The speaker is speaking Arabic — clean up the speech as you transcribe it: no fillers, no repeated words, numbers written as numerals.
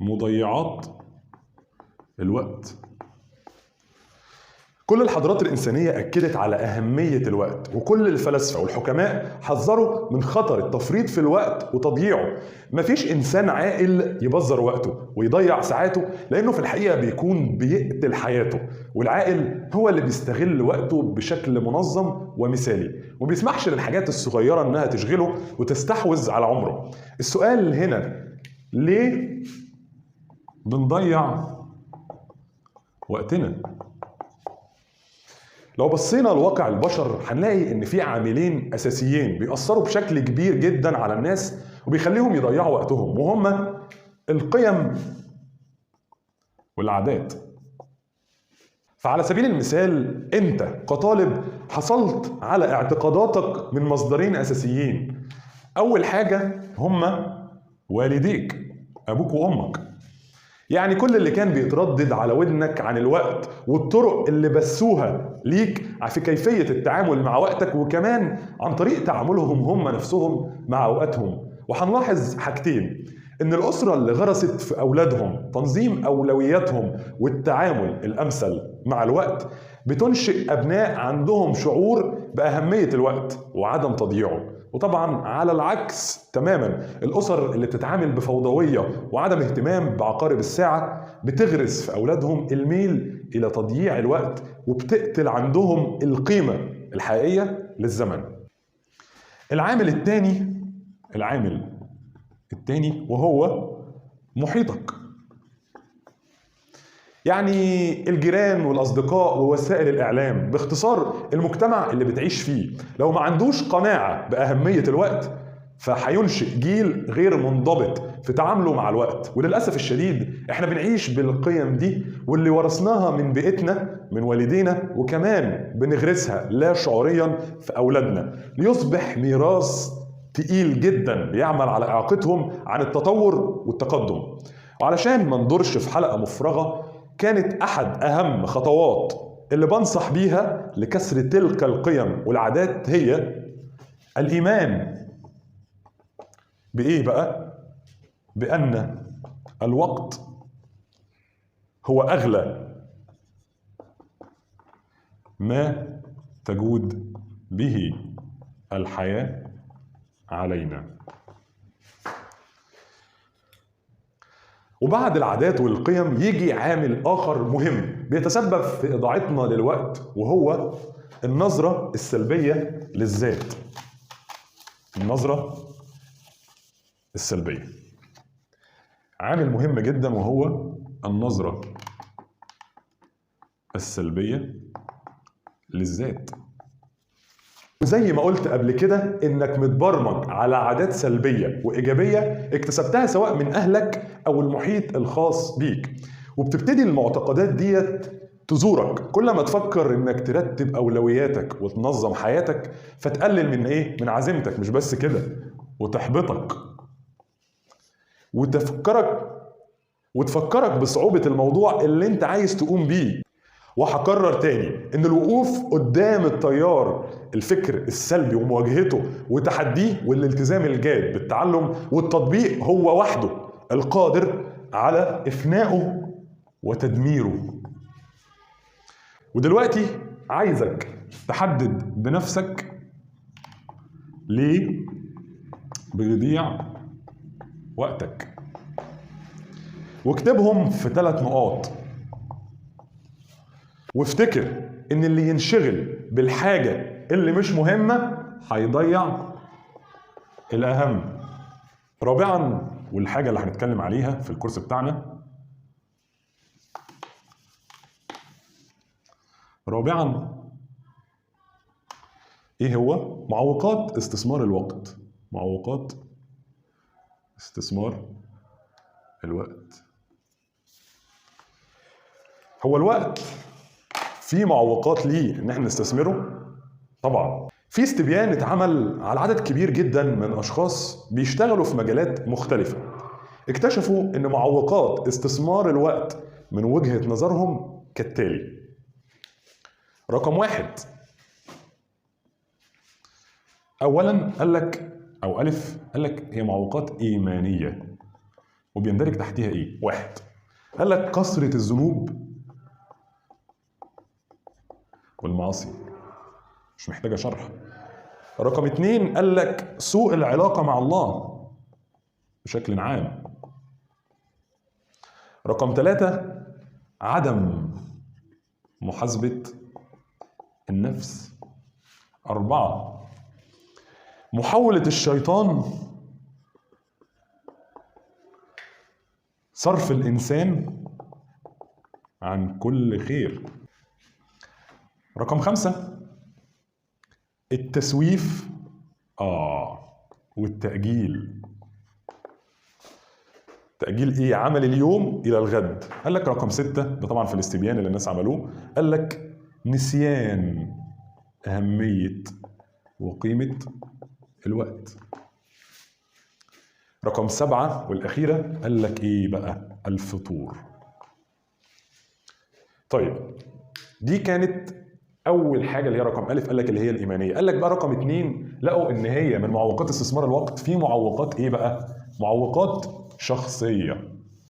مضيعات الوقت. كل الحضارات الإنسانية أكدت على أهمية الوقت، وكل الفلاسفة والحكماء حذروا من خطر التفريط في الوقت وتضييعه. مفيش إنسان عاقل يبذر وقته ويضيع ساعاته، لأنه في الحقيقة بيكون بيقتل حياته. والعاقل هو اللي بيستغل وقته بشكل منظم ومثالي، ومبيسمحش للحاجات الصغيرة إنها تشغله وتستحوذ على عمره. السؤال هنا، ليه بنضيع وقتنا؟ لو بصينا لواقع البشر هنلاقي ان في عاملين اساسيين بيأثروا بشكل كبير جدا على الناس وبيخليهم يضيعوا وقتهم، وهما القيم والعادات. فعلى سبيل المثال انت كطالب حصلت على اعتقاداتك من مصدرين اساسيين. اول حاجة هما والديك، ابوك وامك. يعني كل اللي كان بيتردد على ودنك عن الوقت والطرق اللي بثوها ليك في كيفية التعامل مع وقتك، وكمان عن طريق تعاملهم هم نفسهم مع أوقاتهم. وهنلاحظ حاجتين: إن الأسرة اللي غرست في أولادهم تنظيم أولوياتهم والتعامل الأمثل مع الوقت بتنشئ أبناء عندهم شعور بأهمية الوقت وعدم تضييعه. وطبعا على العكس تماما، الأسر اللي بتتعامل بفوضوية وعدم اهتمام بعقارب الساعة بتغرس في أولادهم الميل إلى تضييع الوقت، وبتقتل عندهم القيمة الحقيقية للزمن. العامل الثاني وهو محيطك، يعني الجيران والأصدقاء ووسائل الإعلام، باختصار المجتمع اللي بتعيش فيه. لو ما عندوش قناعة بأهمية الوقت فهينشئ جيل غير منضبط في تعامله مع الوقت. وللأسف الشديد احنا بنعيش بالقيم دي واللي ورثناها من بيئتنا من والدينا، وكمان بنغرسها لا شعوريا في أولادنا ليصبح ميراث تقيل جدا بيعمل على إعاقتهم عن التطور والتقدم. وعلشان ما ندورش في حلقة مفرغة، كانت أحد أهم خطوات اللي بنصح بيها لكسر تلك القيم والعادات هي الإيمان بإيه بقى؟ بأن الوقت هو أغلى ما تجود به الحياة علينا. وبعد العادات والقيم يجي عامل آخر مهم بيتسبب في إضاعتنا للوقت، وهو النظرة السلبية للذات. النظرة السلبية عامل مهم جدا، وهو النظرة السلبية للذات. وزي ما قلت قبل كده انك متبرمج على عادات سلبية وإيجابية اكتسبتها سواء من أهلك أو المحيط الخاص بيك، وبتبتدي المعتقدات ديت تزورك كل ما تفكر انك ترتب أولوياتك وتنظم حياتك، فتقلل من عزيمتك، مش بس كده، وتحبطك وتفكرك بصعوبة الموضوع اللي انت عايز تقوم بيه. وهكرر تاني ان الوقوف قدام التيار الفكر السلبي ومواجهته وتحديه والالتزام الجاد بالتعلم والتطبيق هو وحده القادر على إفنائه وتدميره. ودلوقتي عايزك تحدد بنفسك ليه بيضيع وقتك، واكتبهم في 3 نقاط. وافتكر ان اللي ينشغل بالحاجة اللي مش مهمة هيضيع الأهم. رابعا، والحاجة اللي هنتكلم عليها في الكورس بتاعنا، ايه هو؟ معوقات استثمار الوقت. معوقات استثمار الوقت. هو الوقت في معوقات ليه ان احنا نستثمره؟ طبعا في استبيان اتعمل على عدد كبير جدا من اشخاص بيشتغلوا في مجالات مختلفة، اكتشفوا ان معوقات استثمار الوقت من وجهة نظرهم كالتالي. رقم 1، اولا قال لك هي معوقات ايمانية. وبيندرج تحتها ايه؟ 1 قال لك كثرة الذنوب والمعاصي، مش محتاجة شرح. رقم 2 قال لك سوء العلاقة مع الله بشكل عام. رقم 3 عدم محاسبة النفس. 4 محاولة الشيطان صرف الإنسان عن كل خير. رقم 5 التسويف والتأجيل. تأجيل ايه؟ عمل اليوم الى الغد. قال لك رقم 6 ده طبعا في الاستبيان اللي الناس عملوه، قال لك نسيان أهمية وقيمة الوقت. رقم 7 والأخيرة قال لك ايه بقى؟ الفطور. طيب دي كانت أول حاجة اللي هي رقم ألف، قال لك اللي هي الإيمانية. قال لك بقى رقم 2 لقوا إن هي من معوقات استثمار الوقت في معوقات ايه بقى؟ معوقات شخصية.